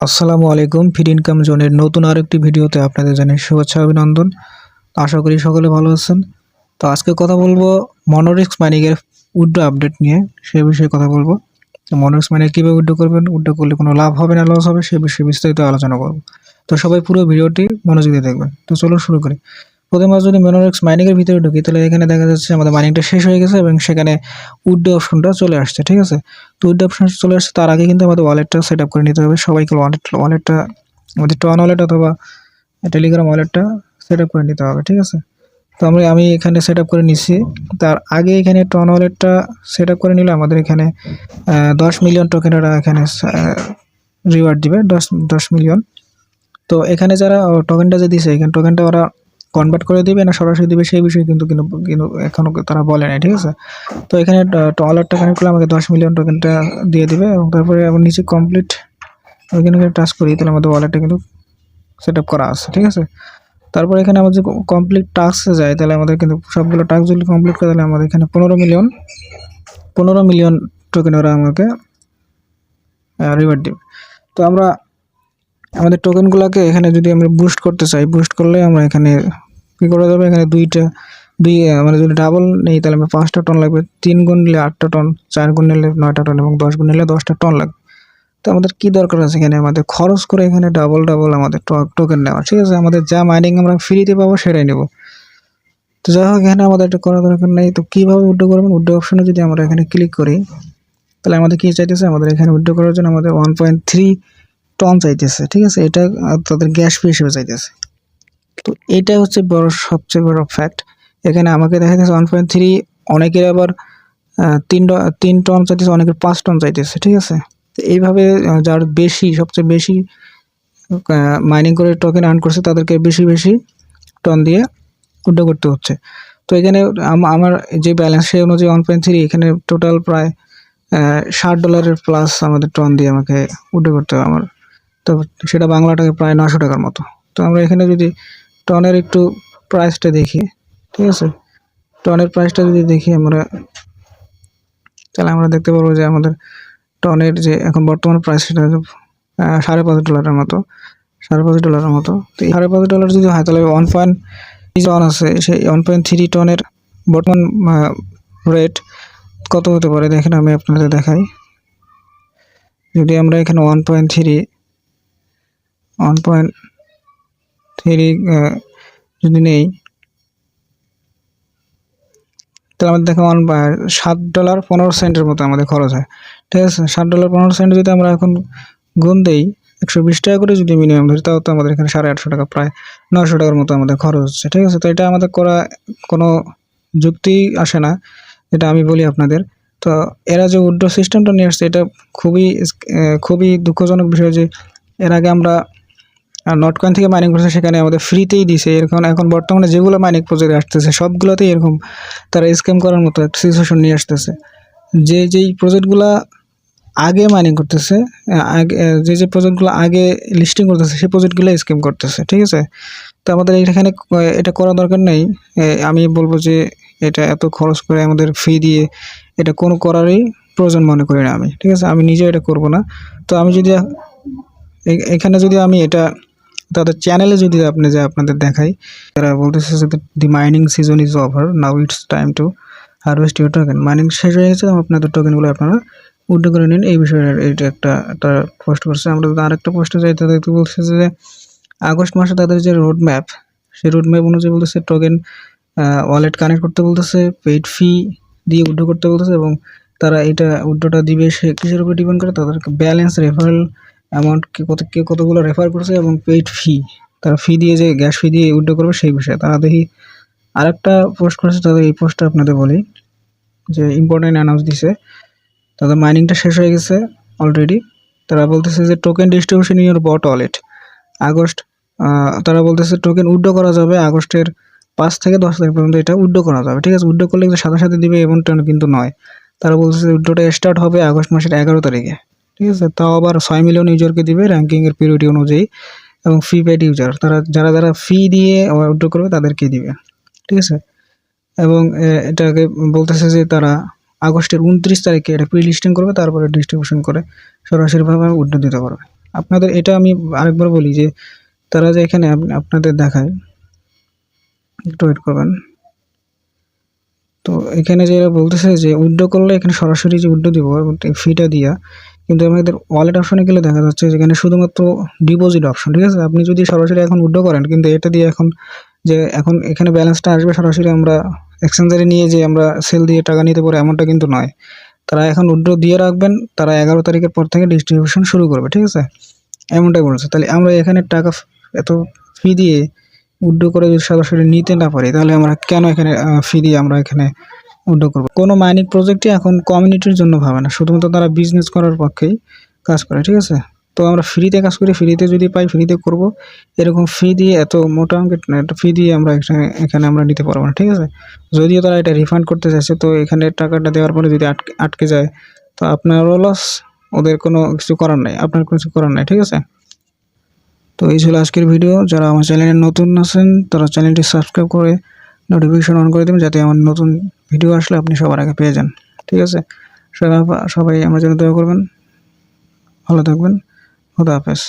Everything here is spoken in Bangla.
আসসালামু আলাইকুম। ফিড ইনকাম জোনের নতুন আরেকটি ভিডিওতে আপনাদের জানাই শুভেচ্ছা অভিনন্দন। আশা করি সকলে ভালো আছেন। তো আজকে কথা বলবো মনোরিস্ক মাইনিং এর উইথড্র আপডেট নিয়ে, সেই বিষয়ে কথা বলবো। মনোরিস্ক মাইনিং কিভাবে উইথড্র করবেন, উইথড্র করলে কোনো লাভ হবে না লস হবে, সেই বিষয়ে বিস্তারিত আলোচনা করব। তো সবাই পুরো ভিডিওটি মনোযোগ দিয়ে দেখবেন। তো চলুন শুরু করি। প্রথমে যদি মনোরিস্ক মাইনিং এর ভিতরে ঢুকি, তাহলে এখানে দেখা যাচ্ছে আমাদের মাইনিংটা শেষ হয়ে গেছে এবং সেখানে উইথড্র অপশনটা চলে আসছে। ঠিক আছে, তো উইথড্র অপশন চলে আসছে, তার আগে কিন্তু আমাদের ওয়ালেটটা সেট আপ করে নিতে হবে। সবাইকে ওয়ালেটটা আমাদের টন ওয়ালেট অথবা টেলিগ্রাম ওয়ালেটটা সেট আপ করে নিতে হবে। ঠিক আছে, তো আমি এখানে সেট আপ করে নিচ্ছি। তার আগে এখানে টন ওয়ালেটটা সেট আপ করে নিলে আমাদের এখানে 10 মিলিয়ন টোকেন ওরা এখানে রিওয়ার্ড দিবে, 10 মিলিয়ন। তো এখানে যারা টোকেনটা যে দিছে, এখানে টোকেনটা ওরা কনভার্ট করে দিবে না সরাসরি দিবে, সেই বিষয়ে কিন্তু কিন্তু কিন্তু এখনও তারা বলে নাই। ঠিক আছে, তো এখানে ওয়ালেটটা কানেক্ট করলে আমাকে 10 মিলিয়ন টোকেনটা দিয়ে দিবে এবং তারপরে আবার নিচে কমপ্লিট ওইখানে টাচ করি, তাহলে আমাদের ওয়ালেটটা কিন্তু সেট আপ করা আছে। ঠিক আছে, তারপর এখানে আমাদের যে কমপ্লিট টাস্কে যায়, তাহলে আমাদের কিন্তু সবগুলো টাস্ক যদি কমপ্লিট করে, তাহলে আমাদের এখানে 15 মিলিয়ন টোকেন ওরা আমাকে রিওয়ার্ড দেবে। তো আমরা আমাদের টোকেনগুলোকে এখানে যদি আমরা বুস্ট করতে চাই, বুস্ট করলে আমরা এখানে কী করা যাবে, এখানে আমরা যদি ডাবল নেই, তাহলে আমরা 5টা টন লাগবে, 3 গুণ নিলে 8টা টন, 4 গুণ নিলে 9টা টন এবং 10 গুণ নিলে 10টা টন লাগবে। তো আমাদের কী দরকার আছে, এখানে আমাদের খরচ করে এখানে ডাবল আমাদের টোকেন নেওয়া। ঠিক আছে, আমাদের যা মাইনিং আমরা ফ্রিতে পাবো সেটাই নেব। তো যাই হোক, এখানে আমাদের এটা করার দরকার নেই। তো কীভাবে উইথড্র করবেন, উইথড্র অপশনে যদি আমরা এখানে ক্লিক করি, তাহলে আমাদের কী চাইতেছে, আমাদের এখানে উইথড্র করার জন্য আমাদের 1.3 টন চাইতেছে। ঠিক আছে, এটা তাদের গ্যাস ফি হিসেবে চাইতেছে। তো এটা হচ্ছে সবচেয়ে বড় ফ্যাক্ট। এখানে আমাকে দেখা যাচ্ছে 1.3, অনেকের আবার 3 টন চাইতেছে, অনেকের 5 টন চাইতেছে। ঠিক আছে, তো এইভাবে যার সবচেয়ে বেশি মাইনিং করে টোকেন আর্ন করছে, তাদেরকে বেশি বেশি টন দিয়ে উইথড্র করতে হচ্ছে। তো এখানে আমার যে ব্যালেন্স, সেই অনুযায়ী 1.3, এখানে টোটাল প্রায় $60 প্লাস আমাদের টন দিয়ে আমাকে উইথড্র করতে হবে আমার। তো সেটা বাংলা টাকায় প্রায় 900 টাকার মতো। তো আমরা এখানে যদি টনের একটু প্রাইসটা দেখি, ঠিক আছে, টনের প্রাইসটা যদি দেখি আমরা, তাহলে আমরা দেখতে পারবো যে আমাদের টনের যে এখন বর্তমান প্রাইস, সেটা $5.5 মতো, $5.5 মতো। তো এই $5.5 যদি হয়, তাহলে 1.3 আছে, সেই 1.3 টনের বর্তমান রেট কত হতে পারে দেখেন, আমি আপনাদের দেখাই। যদি আমরা এখানে 1.3 যদি নেই, তাহলে আমাদের দেখো $7.15 মতো আমাদের খরচ হয়। ঠিক আছে, $7.15 যদি আমরা এখন গুণ দেই 120 টাকা করে যদি মিনিমাম ধরি, তাও তো আমাদের এখানে 850 টাকা, প্রায় 900 টাকার মতো আমাদের খরচ হচ্ছে। ঠিক আছে, তো এটা আমাদের করা কোনো যুক্তি আসে না, এটা আমি বলি আপনাদের। তো এরা যে উইথড্র সিস্টেমটা নিয়ে আসছে, এটা খুবই দুঃখজনক বিষয় যে এর আগে আমরা নটকয়েন থেকে মাইনিং করছে, সেখানে আমাদের ফ্রিতেই দিছে। এখন বর্তমানে যেগুলো মাইনিং প্রজেক্ট আসতেছে, সবগুলোতেই এরকম তারা স্ক্যাম করার মতো একটা সিচুয়েশন নিয়ে আসতেছে। যেই প্রজেক্টগুলো আগে মাইনিং করতেছে, যে প্রজেক্টগুলো আগে লিস্টিং করতেছে, সেই প্রজেক্টগুলো স্ক্যাম করতেছে। ঠিক আছে, তো আমাদের এখানে এটা করা দরকার নেই। আমি বলবো যে এটা এত খরচ করে আমাদের ফি দিয়ে এটা কোনো করারই প্রয়োজন মনে করি না আমি। ঠিক আছে, আমি নিজে এটা করব না। তো আমি যদি এখানে যদি আমি এটা তাদের চ্যানেলে যদি আপনাদের দেখাই, তারা বলতেছে যে the mining season is over, now it's time to harvest your token. Mining শেষ হয়ে গেছে, আপনাদের টোকেনগুলো আপনারা উইথড্র করে নিন। এই বিষয়ে এটা একটা পোস্ট করছে। আমরা যদি আরেকটা পোস্টে যাই, তাদের বলছে যে আগস্ট মাসে তাদের যে রোড ম্যাপ, সেই রোড ম্যাপ অনুযায়ী বলতেছে টোকেন ওয়ালেট কানেক্ট করতে বলতেছে, পেইড ফি দিয়ে উইথড্র করতে বলতেছে, এবং তারা এটা উইথড্রটা দিবে সে কিসের উপর ডিপেন্ড করে, তাদের ব্যালেন্স, রেফারেল অ্যামাউন্ট, কে কতগুলো রেফার করছে, এবং পেইড ফি, তারা ফি দিয়ে যে গ্যাস ফি দিয়ে উইথড্র করবে সেই বিষয়ে তারা দেখি আরেকটা পোস্ট করেছে। তাদের এই পোস্টটা আপনাদের বলি যে ইম্পর্টেন্ট অ্যানাউন্স দিছে, তাদের মাইনিংটা শেষ হয়ে গেছে অলরেডি। তারা বলতেছে যে token distribution in your bot wallet August, তারা বলতেছে টোকেন উইথড্র করা যাবে আগস্টের 5 থেকে 10 তারিখ পর্যন্ত, এটা উইথড্র করা যাবে। ঠিক আছে, উইথড্র করলে যে সাথে সাথে দিবে এমনটা কিন্তু নয়। তারা বলতেছে উইথড্রটা স্টার্ট হবে আগস্ট মাসের 11 তারিখে। ঠিক আছে, তাও আবার 6 মিলিয়ন ইউজারকে দিবে র্যাঙ্কিংয়ের পিরিয়ড অনুযায়ী, এবং ফি পেড ইউজার, যারা ফি দিয়ে উইথড্র করবে তাদেরকে দিবে। ঠিক আছে, এবং এটাকে বলতেছে যে তারা আগস্টের 29 তারিখে এটা প্রি লিস্টিং করবে, তারপরে ডিস্ট্রিবিউশন করে সরাসরিভাবে উইথড্র দিতে পারবে। আপনাদের এটা আমি আরেকবার বলি যে তারা যে এখানে আপনাদের দেখায়, একটু ওয়েট করবেন। তো এখানে যে বলতেছে যে উইথড্র করলে এখানে সরাসরি যে উইথড্র দিব এবং ফিটা দিয়া, কিন্তু আমাদের ওয়ালেট অপশনে গেলে দেখা যাচ্ছে যেখানে শুধুমাত্র ডিপোজিট অপশন, ঠিক আছে। আপনি যদি সরাসরি এখন উইথড্র করেন, কিন্তু এটা দিয়ে এখন যে এখন এখানে ব্যালেন্সটা আসবে সরাসরি আমরা এক্সচেঞ্জারে নিয়ে যে আমরা সেল দিয়ে টাকা নিতে পারি এমনটা কিন্তু নয়। তারা এখন উইথড্র দিয়ে রাখবেন, তারা 11 তারিখের পর থেকে ডিস্ট্রিবিউশন শুরু করবে, ঠিক আছে, এমনটাই বলেছে। তাহলে আমরা এখানে টাকা এত ফি দিয়ে উইথড্র করে যদি সরাসরি নিতে না পারি, তাহলে আমরা কেন এখানে ফি দিয়ে আমরা এখানে উইথড্র করবো? কোনো মাইনিং প্রজেক্টই এখন কমিউনিটির জন্য ভাবে না, শুধুমাত্র তারা বিজনেস করার পক্ষেই কাজ করে, ঠিক আছে। তো আমরা ফ্রিতে কাজ করি, ফ্রিতে যদি পাই ফ্রিতে করব, এরকম ফি দিয়ে এত মোটা অঙ্কের একটা ফি দিয়ে আমরা এখানে আমরা নিতে পারবো না, ঠিক আছে। যদিও তারা এটা রিফান্ড করতে চাইছে, তো এখানে টাকাটা দেওয়ার পরে যদি আটকে যায়, তো আপনারও লস, ওদের কোনো কিছু করার নাই, আপনার কিছু করার নাই, ঠিক আছে। তো এই ছিল আজকের ভিডিও। যারা আমার চ্যানেলে নতুন আছেন তারা চ্যানেলটি সাবস্ক্রাইব করে নোটিফিকেশন অন করে দেবেন, যাতে আমার নতুন ভিডিও আসলে আপনি সবার আগে পেয়ে যান, ঠিক আছে। সবাই আমার জন্য দোয়া করবেন, ভালো থাকবেন, খুদা হাফেজ।